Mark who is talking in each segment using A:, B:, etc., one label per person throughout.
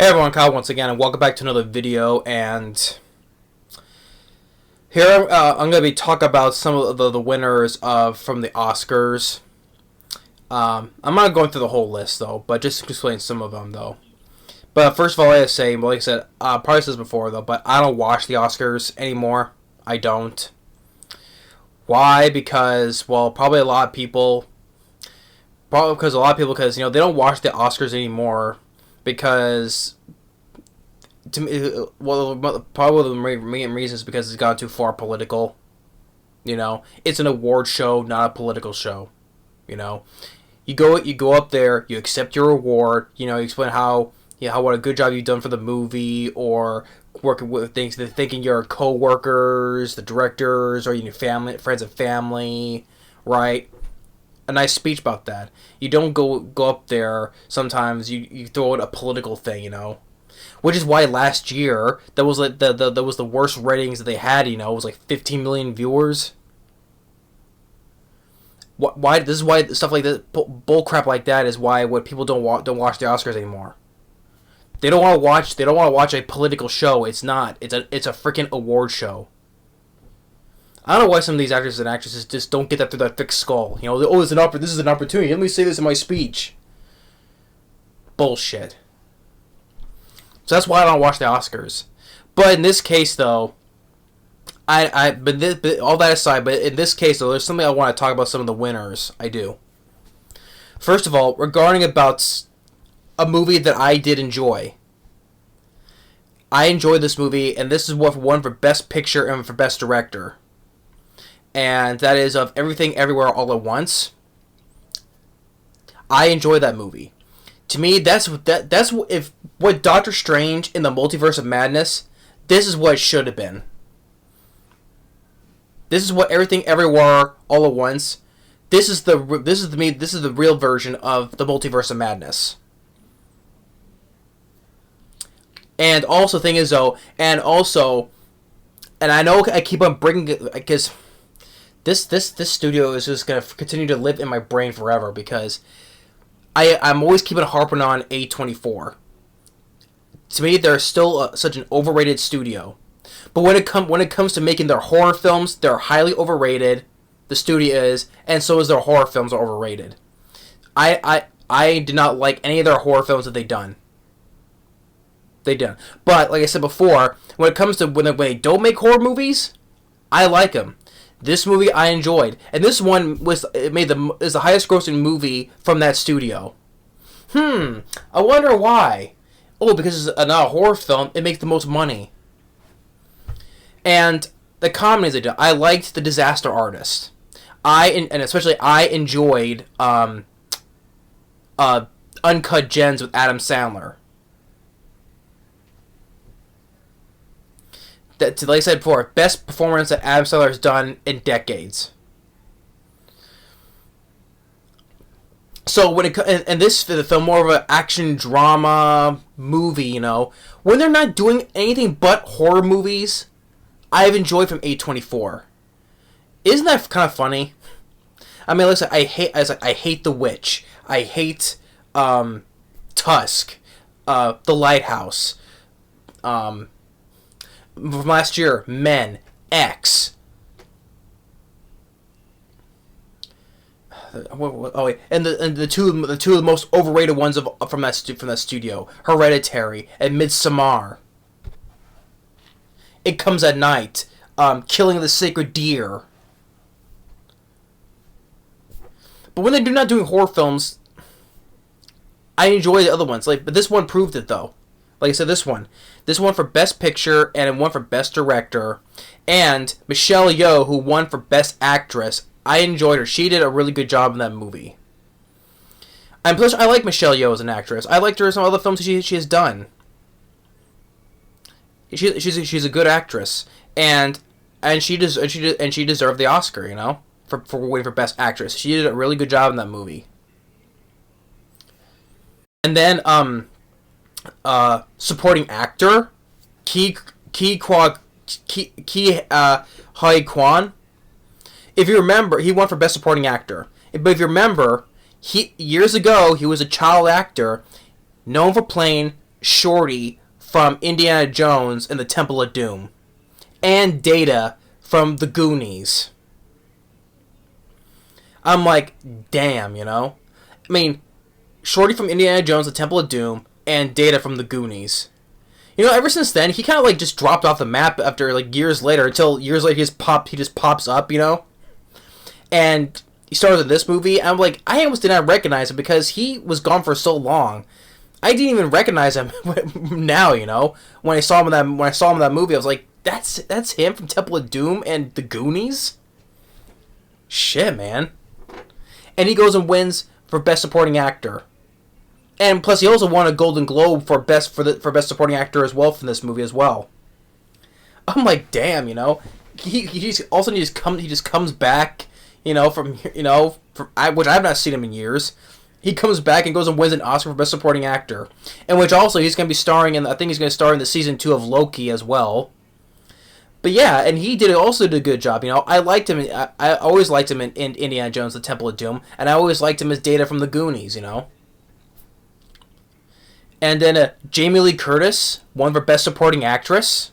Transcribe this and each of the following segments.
A: Hey everyone, Kyle once again, and welcome back to another video. And here I'm going to be talking about some of the winners from the Oscars. I'm not going through the whole list though, but just to explain some of them though. But first of all, I have to say, like I said, probably said this before though, but I don't watch the Oscars anymore. I don't. Why? Because, well, probably a lot of people, because they don't watch the Oscars anymore. Because, to me, well, probably the main reason is because it's gone too far political. It's an award show, not a political show. You go up there, you accept your award. You explain what a good job you've done for the movie, or working with things, thanking your co-workers, the directors, or your family, friends and family, right? A nice speech about that. You don't go up there. Sometimes you throw out a political thing, which is why last year that was like that was the worst ratings that they had. It was like 15 million viewers. Why? This is why stuff like that, bull crap like that, is why what people don't watch the Oscars anymore. They don't want to watch. They don't want to watch a political show. It's not. It's a freaking award show. I don't know why some of these actors and actresses just don't get that through their thick skull. This is an opportunity. Let me say this in my speech. Bullshit. So that's why I don't watch the Oscars. But in this case, though, but all that aside, but in this case, though, there's something I want to talk about. Some of the winners, I do. First of all, regarding about a movie that I did enjoy. I enjoyed this movie, and this is what won for Best Picture and for Best Director. And that is of Everything Everywhere All at Once. I enjoy that movie. To me, that's what Doctor Strange in the Multiverse of Madness. This is what it should have been. This is what Everything Everywhere All at Once. This is the real version of the Multiverse of Madness. And also, thing is though, and I know I keep on bringing it because. This studio is just going to continue to live in my brain forever, because I'm always keeping harping on A24. To me, they're still such an overrated studio. But when it comes to making their horror films, they're highly overrated. The studio is, and so is their horror films are overrated. I did not like any of their horror films that they've done. But like I said before, when it comes to when they don't make horror movies, I like them. This movie I enjoyed, and this one is the highest grossing movie from that studio. I wonder why. Oh, because it's not a horror film, it makes the most money. And the comedies they did, I liked The Disaster Artist. I enjoyed Uncut Gems with Adam Sandler. Like I said before, best performance that Adam Sandler has done in decades. So when the film more of an action drama movie, when they're not doing anything but horror movies, I've enjoyed from A24. Isn't that kind of funny? I mean, listen, I hate The Witch. I hate Tusk, The Lighthouse. From last year, Men, X. Oh wait, and the two of the most overrated ones from that studio, Hereditary and Midsommar. It Comes at Night, Killing the Sacred Deer. But when they're not doing horror films, I enjoy the other ones. But this one proved it though. Like I said, this one for Best Picture and one for Best Director, and Michelle Yeoh, who won for Best Actress. I enjoyed her. She did a really good job in that movie. And plus, I like Michelle Yeoh as an actress. I liked her in some other films she has done. She's a good actress, and she deserved the Oscar, for winning for Best Actress. She did a really good job in that movie. And then supporting actor, Ki Huy Quan. If you remember, he won for Best Supporting Actor. But if you remember, years ago he was a child actor known for playing Shorty from Indiana Jones and the Temple of Doom, and Data from the Goonies. I'm like, damn, you know? I mean, Shorty from Indiana Jones, the Temple of Doom, and Data from the Goonies. You know, ever since then, he kind of like just dropped off the map after like years later, until years later he just pops up, you know? And he stars in this movie, and I'm like, I almost did not recognize him because he was gone for so long. I didn't even recognize him now, you know? When I saw him in that movie, I was like, that's him from Temple of Doom and the Goonies? Shit, man. And he goes and wins for Best Supporting Actor. And plus, he also won a Golden Globe for Best Supporting Actor as well from this movie as well. I'm like, damn, you know, he just comes back, you know, which I've not seen him in years. He comes back and goes and wins an Oscar for Best Supporting Actor, in which also he's going to be starring in. I think he's going to star in the season 2 of Loki as well. But yeah, and he also did a good job. You know, I liked him. I always liked him in Indiana Jones: The Temple of Doom, and I always liked him as Data from the Goonies. You know. And then Jamie Lee Curtis won for Best Supporting Actress.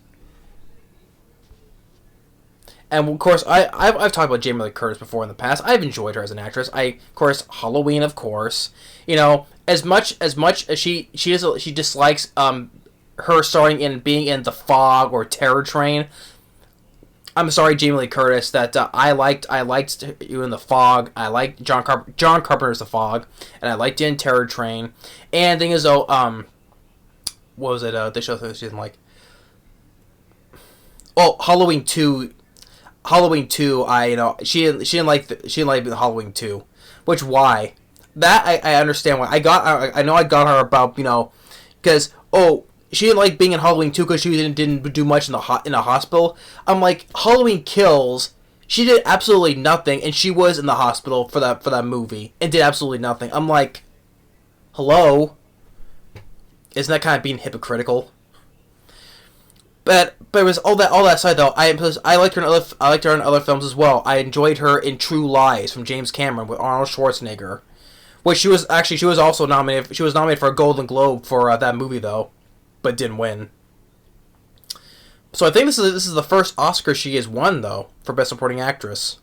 A: And of course, I've talked about Jamie Lee Curtis before in the past. I've enjoyed her as an actress. Of course, Halloween, of course. You know, as much as she dislikes her starring in being in The Fog or Terror Train. I'm sorry, Jamie Lee Curtis, that I liked you in The Fog. I liked John Carpenter's The Fog, and I liked you in Terror Train. And the thing is, though, what was it? The show that she didn't like. Oh, Halloween 2. Halloween 2. She didn't like Halloween 2, which why? That I understand why. I know I got her about, you know, because she didn't like being in Halloween 2 because she didn't do much in a hospital. I'm like, Halloween Kills, she did absolutely nothing, and she was in the hospital for that movie and did absolutely nothing. I'm like, hello? Isn't that kind of being hypocritical? But it was all that aside though. I liked her in other films as well. I enjoyed her in True Lies from James Cameron with Arnold Schwarzenegger, which she was also nominated. She was nominated for a Golden Globe for that movie though, but didn't win. So I think this is the first Oscar she has won though for Best Supporting Actress.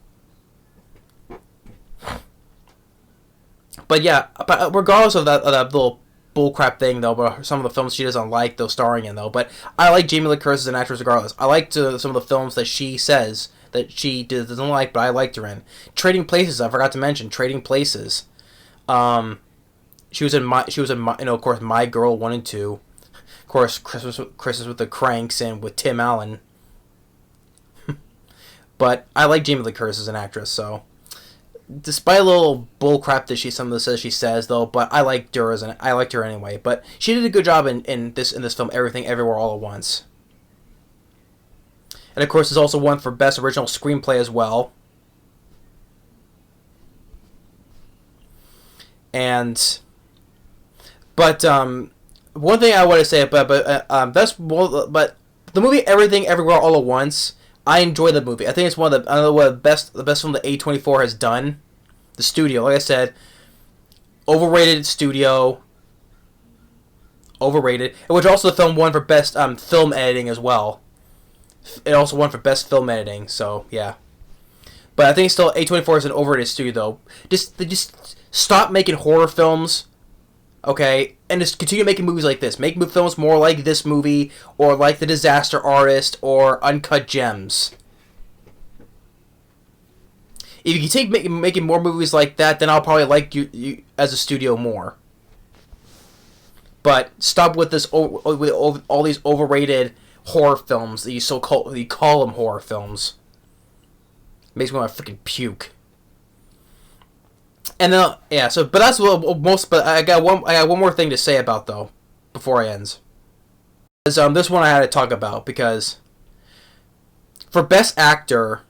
A: But yeah, regardless of that little bullcrap thing though, but some of the films she doesn't like though starring in though. But I like Jamie Lee Curtis as an actress regardless. I liked some of the films that she says that she doesn't like, but I liked her in. Trading Places, I forgot to mention. Trading Places. She was in of course My Girl 1 and 2. Of course, Christmas with the Cranks and with Tim Allen. But I like Jamie Lee Curtis as an actress, so. Despite a little bullcrap that some of the she says though, but I liked her anyway. But she did a good job in this film, Everything Everywhere All at Once. And of course, there's also one for Best Original Screenplay as well. But one thing I want to say about the movie Everything Everywhere All at Once. I enjoy the movie. I think it's one of the best film that A24 has done. The studio, like I said, overrated studio. Overrated. Which also the film won for best film editing as well. It also won for best film editing. So yeah. But I think still A24 is an overrated studio though. Just stop making horror films. Okay, and just continue making movies like this. Make films more like this movie, or like The Disaster Artist, or Uncut Gems. If you keep making more movies like that, then I'll probably like you as a studio more. But stop with with all these overrated horror films that you call them horror films. Makes me want to freaking puke. And then but that's most. But I got one more thing to say about though before I ends. This one I had to talk about because for Best Actor,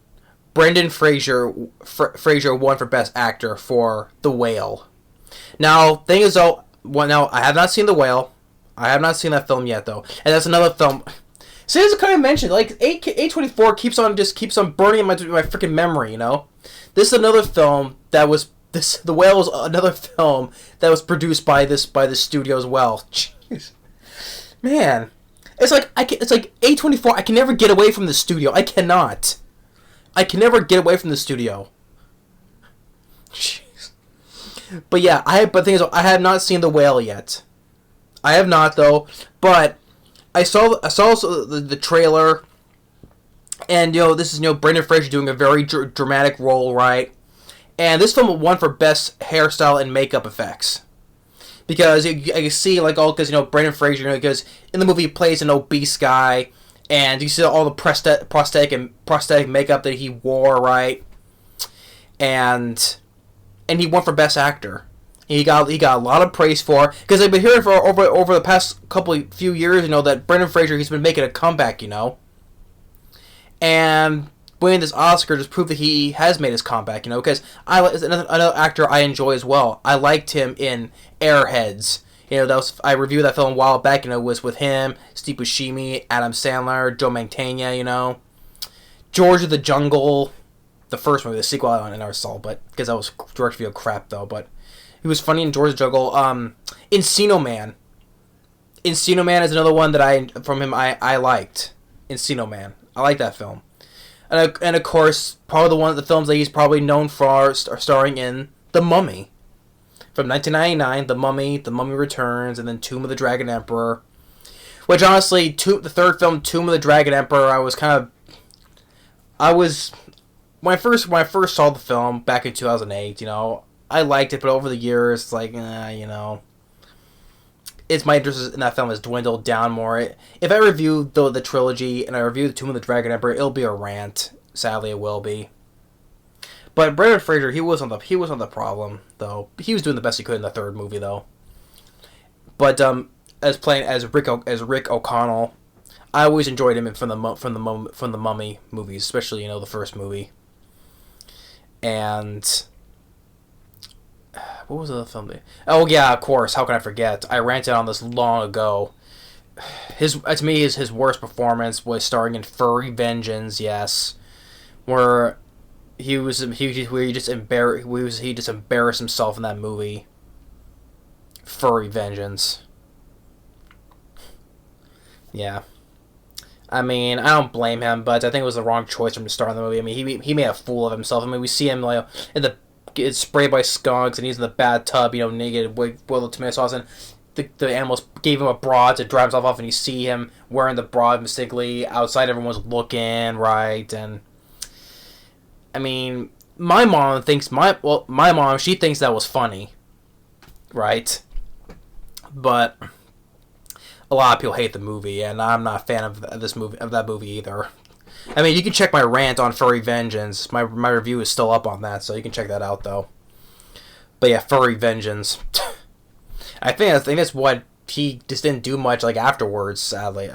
A: Brendan Fraser won for Best Actor for The Whale. Now, thing is though, I have not seen The Whale. I have not seen that film yet though, and that's another film. So as I kind of mentioned, like A24 keeps on burning in my freaking memory. You know, this is another film that was. The Whale was another film that was produced by this studio as well. Jeez. Man, it's like A24. I can never get away from the studio. I cannot. I can never get away from the studio. Jeez. But yeah, but the thing is, I have not seen The Whale yet. I have not though. But I saw the trailer, and this is Brendan Fraser doing a very dramatic role, right? And this film won for best hairstyle and makeup effects. Because I can see, like, because Brendan Fraser, because in the movie he plays an obese guy, and you see all the prosthetic makeup that he wore, right? And he won for best actor. He got a lot of praise for, because I've been hearing for over the past few years, that Brendan Fraser, he's been making a comeback, and winning this Oscar just proved that he has made his comeback, because another actor I enjoy as well. I liked him in Airheads. I reviewed that film a while back, was with him, Steve Buscemi, Adam Sandler, Joe Mantegna, George of the Jungle, the first movie, the sequel I never saw, but because that was direct video crap though, but he was funny in George of the Jungle. Encino Man. Encino Man is another one that I liked. Encino Man. I like that film. And of course, probably one of the films that he's probably known for starring in The Mummy. From 1999, The Mummy Returns, and then Tomb of the Dragon Emperor. Which honestly, the third film, Tomb of the Dragon Emperor, when I first saw the film back in 2008, I liked it, but over the years, it's like, it's my interest in that film has dwindled down more. If I review the trilogy and I review the Tomb of the Dragon Emperor, it'll be a rant. Sadly, it will be. But Brendan Fraser, he was on the problem though. He was doing the best he could in the third movie though. But as Rick O'Connell, I always enjoyed him from the Mummy movies, especially the first movie. And what was the other film? Oh yeah, of course. How can I forget? I ranted on this long ago. To me, his worst performance was starring in Furry Vengeance. Yes, where he just embarrassed himself in that movie. Furry Vengeance. Yeah. I mean, I don't blame him, but I think it was the wrong choice for him to star in the movie. I mean, he made a fool of himself. I mean, we see him get sprayed by skunks, and he's in the bathtub, naked, boiled with tomato sauce, and the animals gave him a bra to dry himself off, and you see him wearing the bra mistakenly outside. Everyone's looking, right? And I mean, my mom, she thinks that was funny, right? But a lot of people hate the movie, and I'm not a fan of that movie either. I mean, you can check my rant on Furry Vengeance. My review is still up on that, so you can check that out though. But yeah, Furry Vengeance. I think that's what he just didn't do much afterwards. Sadly,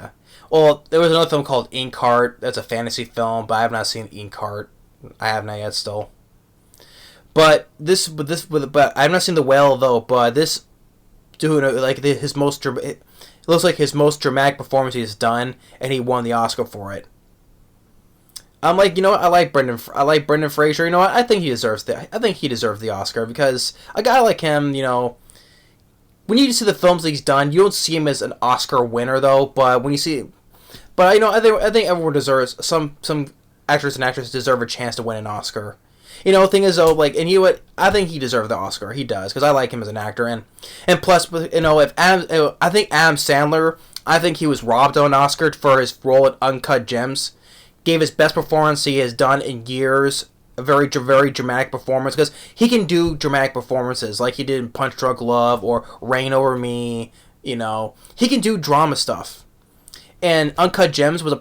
A: well, there was another film called Inkheart. That's a fantasy film, but I have not seen Inkheart. I have not yet still. But I have not seen The Whale though. But this dude, it looks like his most dramatic performance he's done, and he won the Oscar for it. I'm like, what? I like Brendan Fraser. You know what? I think he deserves the Oscar, because a guy like him, when you see the films that he's done, you don't see him as an Oscar winner though. But when you see, I think everyone deserves some actors and actresses deserve a chance to win an Oscar. The thing is though, and what? I think he deserved the Oscar. He does, because I like him as an actor, and plus, I think Adam Sandler, I think he was robbed of an Oscar for his role in Uncut Gems. Gave his best performance he has done in years. A very, very dramatic performance, because he can do dramatic performances like he did in Punch Drunk Love or Reign Over Me. He can do drama stuff. And Uncut Gems was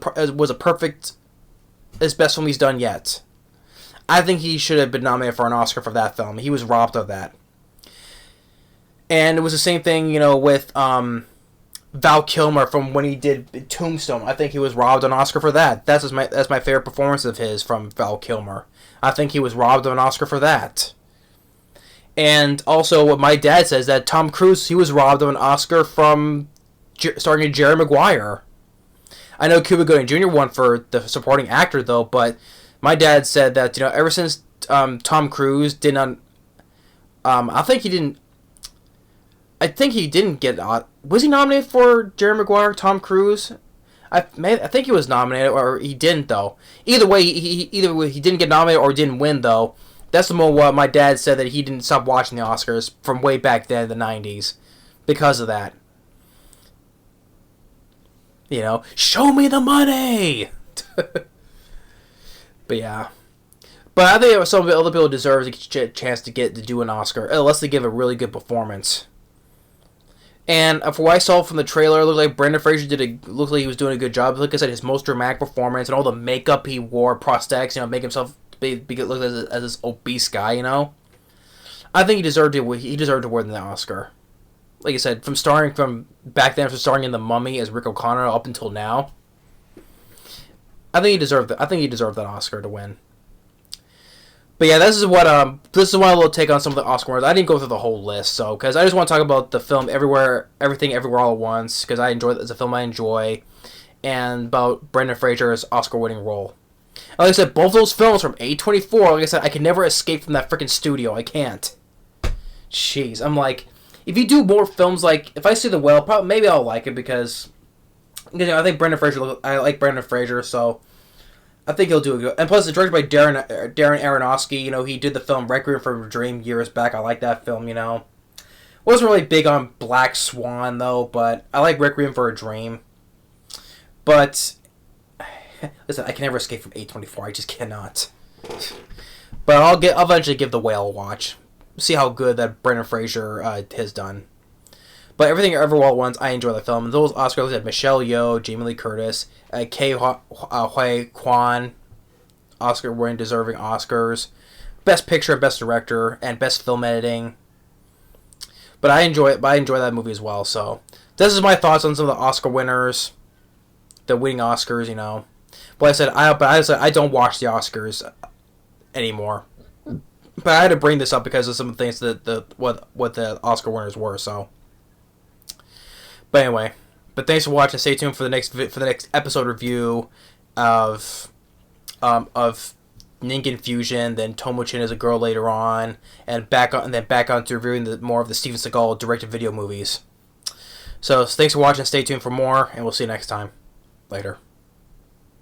A: a perfect, his best film he's done yet. I think he should have been nominated for an Oscar for that film. He was robbed of that. And it was the same thing, with Val Kilmer from when he did Tombstone. I think he was robbed an Oscar for that. That's my favorite performance of his from Val Kilmer. I think he was robbed of an Oscar for that. And also, what my dad says, that Tom Cruise, he was robbed of an Oscar from starring in Jerry Maguire. I know Cuba Gooding Jr. won for the supporting actor though, but my dad said that ever since Tom Cruise did not, I think he didn't. I think he didn't get. Was he nominated for Jerry Maguire, Tom Cruise? I think he was nominated, or he didn't though. Either way, he didn't get nominated or didn't win though. That's the moment what my dad said that he didn't stop watching the Oscars from way back then in the '90s because of that. You know, show me the money. But yeah. But I think some other people deserve a chance to get to do an Oscar unless they give a really good performance. And for what I saw from the trailer, it looked like Brendan Fraser looked like he was doing a good job. Like I said, his most dramatic performance and all the makeup he wore, prosthetics, make himself look as this obese guy. I think he deserved to win the Oscar. Like I said, from back then, from starring in The Mummy as Rick O'Connor up until now, I think he deserved that Oscar to win. But yeah, this is my little take on some of the Oscar winners. I didn't go through the whole list, because I just want to talk about the film Everything Everywhere All at Once, because I enjoy it. It's a film I enjoy, and about Brendan Fraser's Oscar-winning role. And like I said, both those films from A24. Like I said, I can never escape from that freaking studio. I can't. Jeez, I'm like, if you do more films, like if I see The Whale, probably maybe I'll like it because I think Brendan Fraser. I like Brendan Fraser, so. I think he'll do a good. And plus, it's directed by Darren Aronofsky. He did the film Requiem for a Dream years back. I like that film. Wasn't really big on Black Swan though, but I like Requiem for a Dream. But listen, I can never escape from A24. I just cannot. But I'll eventually give The Whale a watch. See how good that Brendan Fraser has done. But Everything Everywhere All at Once, I enjoy the film. And those Oscars had Michelle Yeoh, Jamie Lee Curtis, Kei Huy Kwan, Oscar-winning deserving Oscars, Best Picture, Best Director, and Best Film Editing. But I enjoy it. But I enjoy that movie as well. So this is my thoughts on some of the Oscar winners, the winning Oscars. But I said I don't watch the Oscars anymore. But I had to bring this up because of some of the things that what the Oscar winners were. So. But anyway, thanks for watching. Stay tuned for the next episode review of Ningen Fusion, then Tomo-chan as a Girl later on, and back on to reviewing more of the Steven Seagal directed video movies. So thanks for watching. Stay tuned for more, and we'll see you next time. Later.